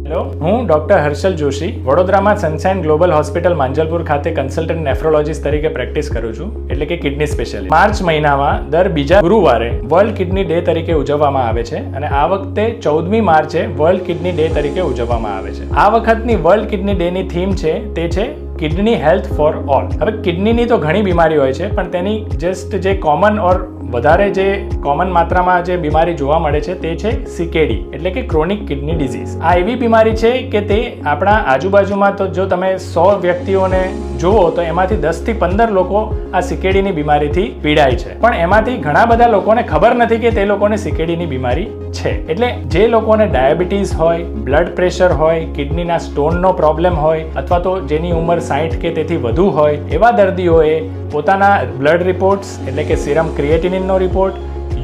Hello, હું doctor Harshal Joshi વડોદરામાં sunshine global hospital Manjalpur ખાતે કન્સલ્ટન્ટ નેફ્રોલોજીસ્ટ તરીકે પ્રેક્ટિસ કરું છું, એટલે કે કિડની સ્પેશિયાલિસ્ટ. માર્ચ મહિનામાં દર બીજા ગુરુવારે વર્લ્ડ કિડની ડે તરીકે ઉજવવામાં આવે છે અને આ વખતે 14મી માર્ચે વર્લ્ડ કિડની ડે તરીકે ઉજવવામાં આવે છે. આ વખતની વર્લ્ડ કિડની ડેની થીમ છે તે છે કિડની હેલ્થ ફોર ઓલ. હવે કિડનીની તો ઘણી બીમારી હોય છે, પણ તેની જસ્ટ જે કોમન ઓર વધારે જે કોમન માત્રામાં જે બીમારી જોવા મળે છે તે છે CKD, એટલે કે ક્રોનિક કિડની ડિઝીઝ. આ એવી બીમારી છે કે તે આપણા આજુબાજુમાં તો જો તમે 100 વ્યક્તિઓને જુઓ તો એમાંથી 10 થી 15 લોકો આ CKDની બીમારીથી પીડાય છે, પણ એમાંથી ઘણા બધા લોકોને ખબર નથી કે તે લોકોને CKDની બીમારી છે. એટલે જે લોકોને ડાયાબિટીસ હોય, બ્લડ પ્રેશર હોય, કિડનીના સ્ટોનનો પ્રોબ્લેમ હોય અથવા તો જેની ઉંમર 60 કે તેથી વધુ હોય, એવા દર્દીઓએ પોતાના બ્લડ રિપોર્ટ્સ એટલે કે સીરમ ક્રિએટિનિનનો રિપોર્ટ,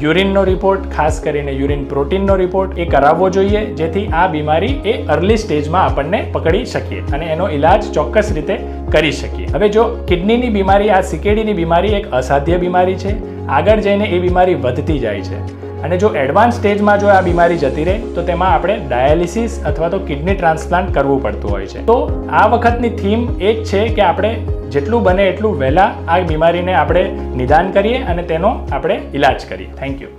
યુરિનનો રિપોર્ટ, ખાસ કરીને યુરિન પ્રોટીનનો રિપોર્ટ એ કરાવવો જોઈએ, જેથી આ બીમારી એ અર્લી સ્ટેજમાં આપણને પકડી શકીએ અને એનો ઇલાજ ચોક્કસ રીતે કરી શકીએ. હવે જો કિડનીની બીમારી, આ CKDની બીમારી એક અસાધ્ય બીમારી છે. આગળ જઈને એ બીમારી વધતી જાય છે અને જો એડવાન્સ સ્ટેજમાં જો આ બીમારી જતી રહે તો તેમાં આપણે ડાયાલિસિસ અથવા તો કિડની ટ્રાન્સપ્લાન્ટ કરવું પડતું હોય છે. તો આ વખતની થીમ એ જ છે કે આપણે જેટલું બને એટલું વહેલા આ બીમારીને આપણે નિદાન કરીએ અને તેનો આપણે ઇલાજ કરીએ. Thank you.